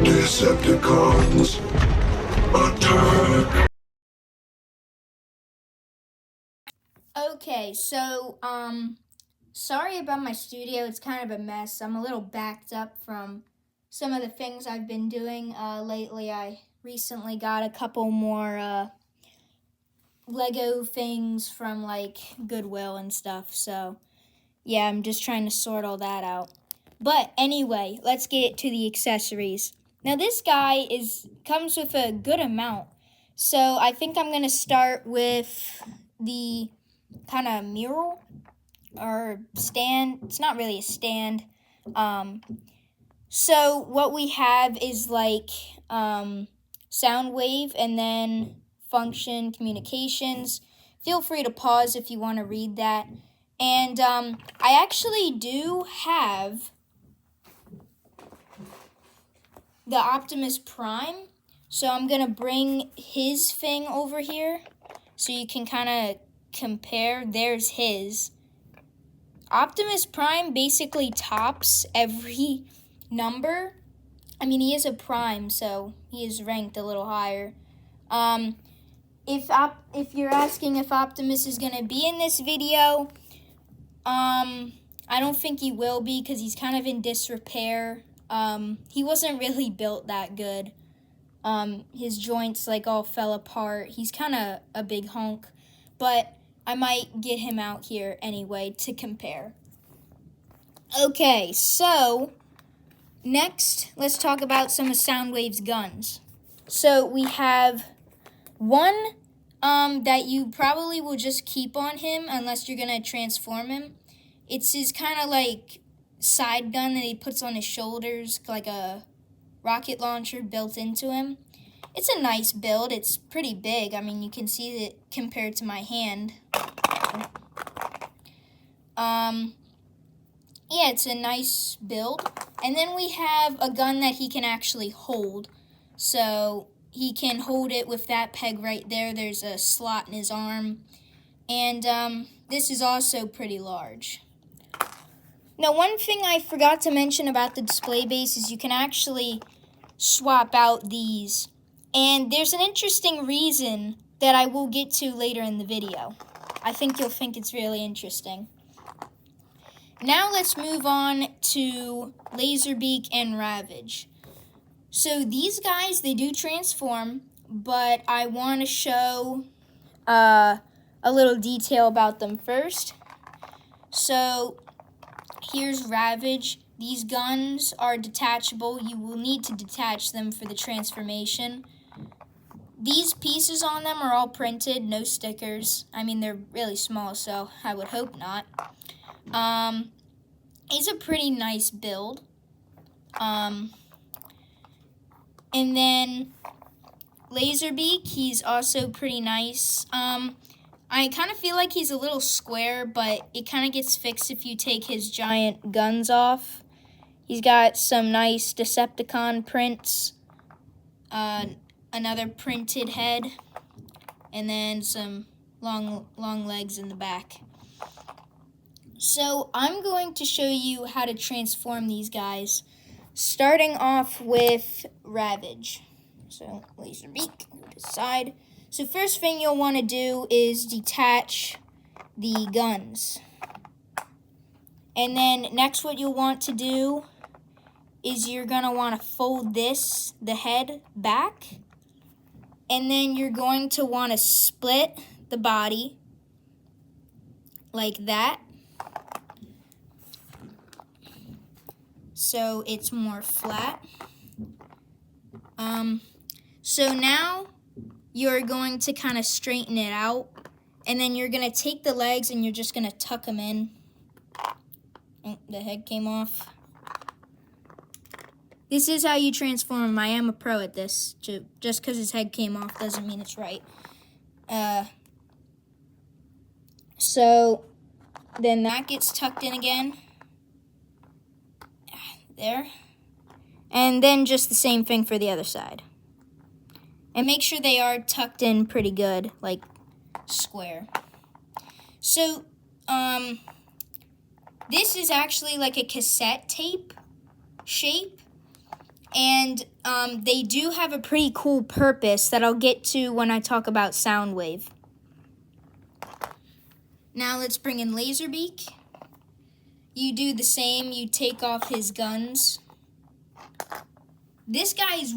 Decepticons, attack! Okay, so, sorry about my studio. It's kind of a mess. I'm a little backed up from some of the things I've been doing lately. I recently got a couple more Lego things from, like, Goodwill and stuff. So, yeah, I'm just trying to sort all that out. But anyway, let's get to the accessories. Now, this guy comes with a good amount. So, I think I'm going to start with the kind of mural or stand. It's not really a stand. So what we have is like Soundwave and then function communications. Feel free to pause if you want to read that. And I actually do have the Optimus Prime. So I'm going to bring his thing over here so you can kind of compare. There's his. Optimus Prime basically tops every number. I mean, he is a Prime, so he is ranked a little higher. If you're asking if Optimus is going to be in this video, I don't think he will be because he's kind of in disrepair. He wasn't really built that good. His joints like all fell apart. He's kind of a big hunk, but I might get him out here anyway to compare. Okay, so next, let's talk about some of Soundwave's guns. So we have one that you probably will just keep on him unless you're going to transform him. It's his kind of like side gun that he puts on his shoulders, like a rocket launcher built into him. It's a nice build. It's pretty big. I mean, you can see it compared to my hand. Yeah, it's a nice build. And then we have a gun that he can actually hold. So he can hold it with that peg right there. There's a slot in his arm. And this is also pretty large. Now, one thing I forgot to mention about the display base is you can actually swap out these. And there's an interesting reason that I will get to later in the video. I think you'll think it's really interesting. Now let's move on to Laserbeak and Ravage. So these guys, they do transform, but I want to show a little detail about them first. So here's Ravage. These guns are detachable. You will need to detach them for the transformation. These pieces on them are all printed, no stickers. I mean, they're really small, so I would hope not. It's a pretty nice build. And then Laserbeak, he's also pretty nice. I kind of feel like he's a little square, but it kind of gets fixed if you take his giant guns off. He's got some nice Decepticon prints, another printed head, and then some long legs in the back. So I'm going to show you how to transform these guys, starting off with Ravage. So Laserbeak, go to the side. So first thing you'll want to do is detach the guns. And then next what you'll want to do is you're going to want to fold the head back. And then you're going to want to split the body like that. So it's more flat. So now you're going to kind of straighten it out, and then you're going to take the legs and you're just going to tuck them in. Oh, the head came off. This is how you transform him. I am a pro at this. Just because his head came off doesn't mean it's right. So then that gets tucked in again. There. And then just the same thing for the other side. And make sure they are tucked in pretty good, like square. So, this is actually like a cassette tape shape. And they do have a pretty cool purpose that I'll get to when I talk about Soundwave. Now let's bring in Laserbeak. You do the same, you take off his guns. This guy is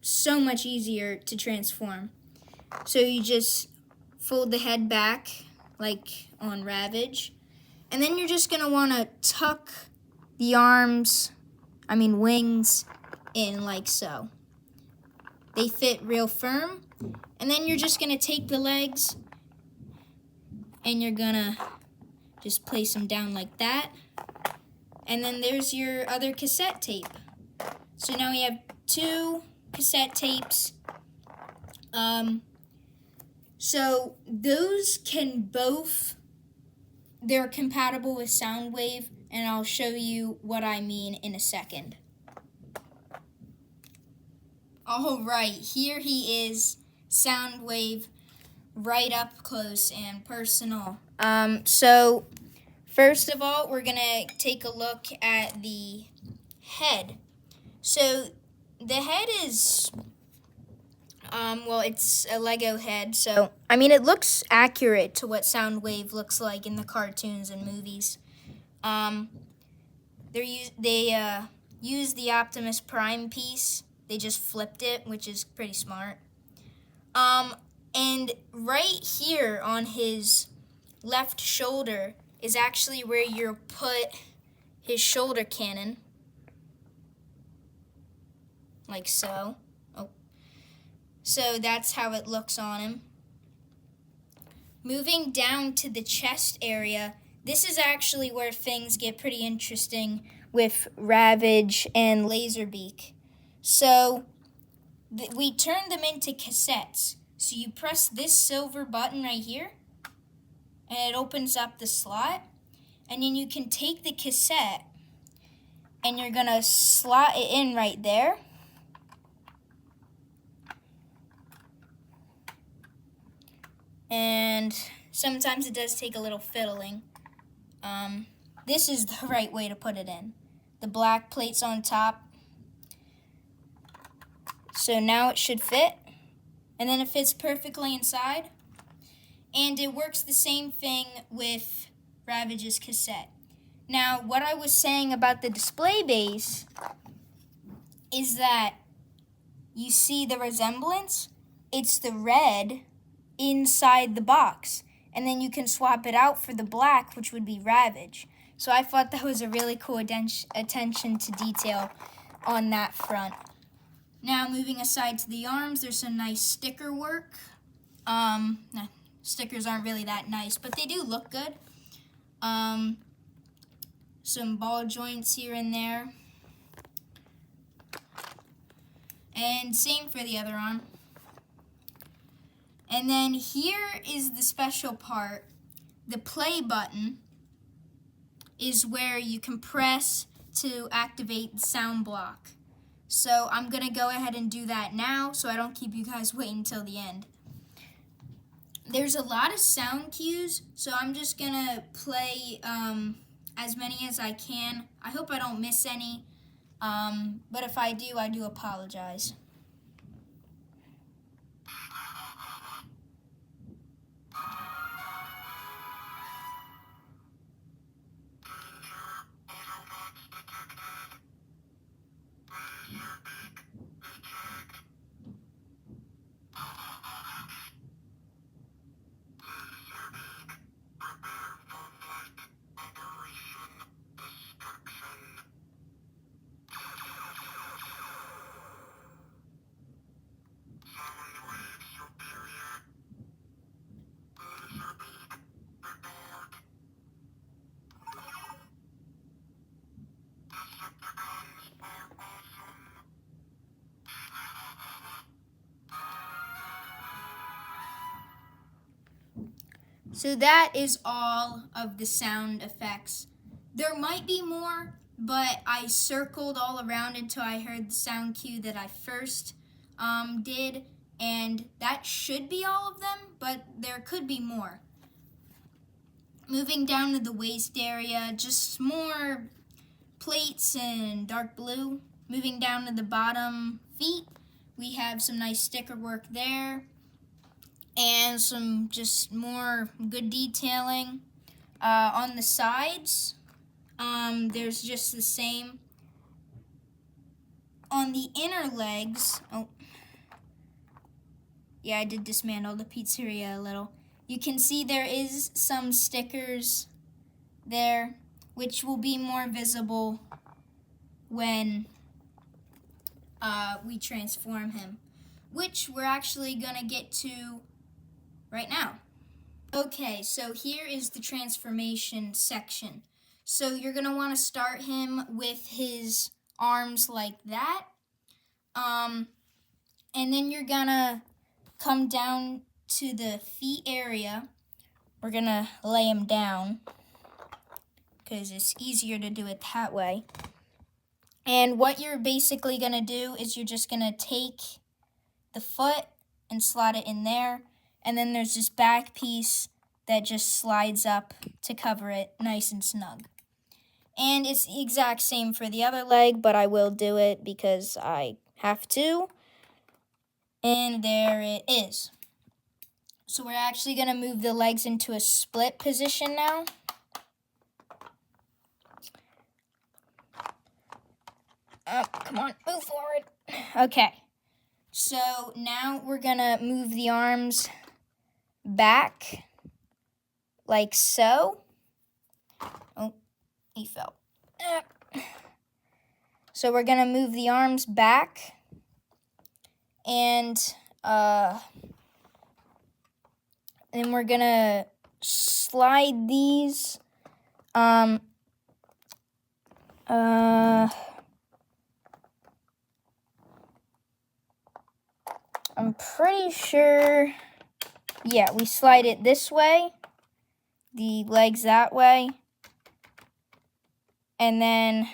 so much easier to transform. So you just fold the head back like on Ravage. And then you're just gonna wanna tuck the wings in like so. They fit real firm. And then you're just gonna take the legs and you're gonna just place them down like that. And then there's your other cassette tape. So now we have 2 cassette tapes. So those can both, they're compatible with Soundwave, and I'll show you what I mean in a second. All right, here he is, Soundwave, right up close and personal. So first of all, we're gonna take a look at the head. So the head is, it's a Lego head, so, it looks accurate to what Soundwave looks like in the cartoons and movies. They used the Optimus Prime piece. They just flipped it, which is pretty smart. And right here on his left shoulder is actually where you put his shoulder cannon. Like so. Oh. So that's how it looks on him. Moving down to the chest area, this is actually where things get pretty interesting with Ravage and Laserbeak. So we turn them into cassettes. So you press this silver button right here, and it opens up the slot. And then you can take the cassette, and you're going to slot it in right there. And sometimes it does take a little fiddling. This is the right way to put it in. The black plate's on top. So now it should fit. And then it fits perfectly inside. And it works the same thing with Ravage's cassette. Now, what I was saying about the display base is that you see the resemblance? It's the red inside the box. And then you can swap it out for the black, which would be Ravage. So I thought that was a really cool attention to detail on that front. Now, moving aside to the arms, there's some nice sticker work. Stickers aren't really that nice, but they do look good. Some ball joints here and there. And same for the other arm. And then here is the special part. The play button is where you can press to activate the sound block. So I'm going to go ahead and do that now so I don't keep you guys waiting until the end. There's a lot of sound cues, so I'm just going to play as many as I can. I hope I don't miss any, but if I do apologize. So that is all of the sound effects. There might be more, but I circled all around until I heard the sound cue that I first did, and that should be all of them, but there could be more. Moving down to the waist area, just more plates in dark blue. Moving down to the bottom feet, we have some nice sticker work there and some just more good detailing. On the sides, there's just the same. On the inner legs, yeah, I did dismantle the pizzeria a little. You can see there is some stickers there, which will be more visible when we transform him, which we're actually gonna get to right now. Okay, so here is the transformation section. So you're gonna wanna start him with his arms like that. And then you're gonna come down to the feet area. We're gonna lay him down because it's easier to do it that way. And what you're basically gonna do is you're just gonna take the foot and slot it in there. And then there's this back piece that just slides up to cover it nice and snug. And it's the exact same for the other leg, but I will do it because I have to. And there it is. So we're actually going to move the legs into a split position now. Come on, move forward. Okay. So now we're going to move the arms back like so. Oh, he fell. So we're going to move the arms back. And then we're gonna slide these I'm pretty sure, yeah, we slide it this way, the legs that way, and then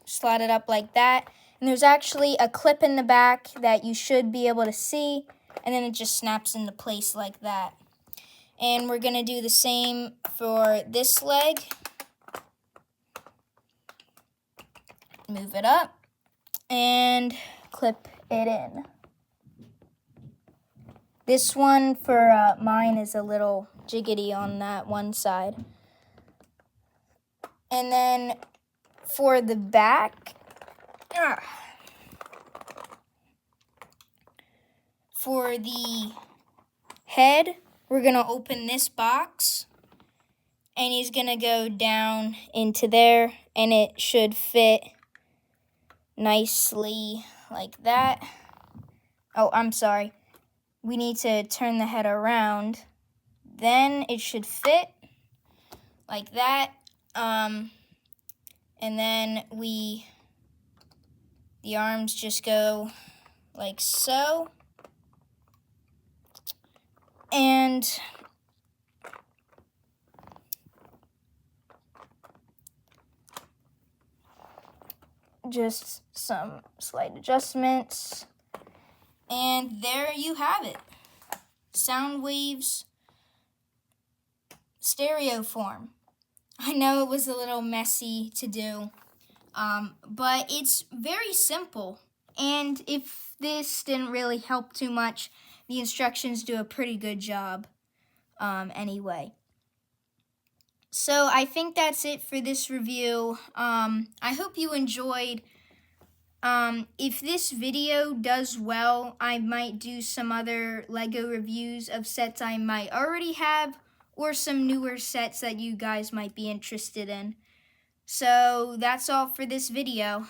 slide it up like that. And there's actually a clip in the back that you should be able to see, and then it just snaps into place like that. And we're gonna do the same for this leg. Move it up and clip it in. This one for mine is a little jiggity on that one side. And then for the back, for the head, we're going to open this box, and he's going to go down into there, and it should fit nicely like that. Oh, I'm sorry. We need to turn the head around. Then it should fit like that. And then the arms just go like so. And just some slight adjustments. And there you have it. Soundwave's stereo form. I know it was a little messy to do, but it's very simple. And if this didn't really help too much, the instructions do a pretty good job anyway. So I think that's it for this review. I hope you enjoyed. If this video does well, I might do some other Lego reviews of sets I might already have, or some newer sets that you guys might be interested in. So that's all for this video.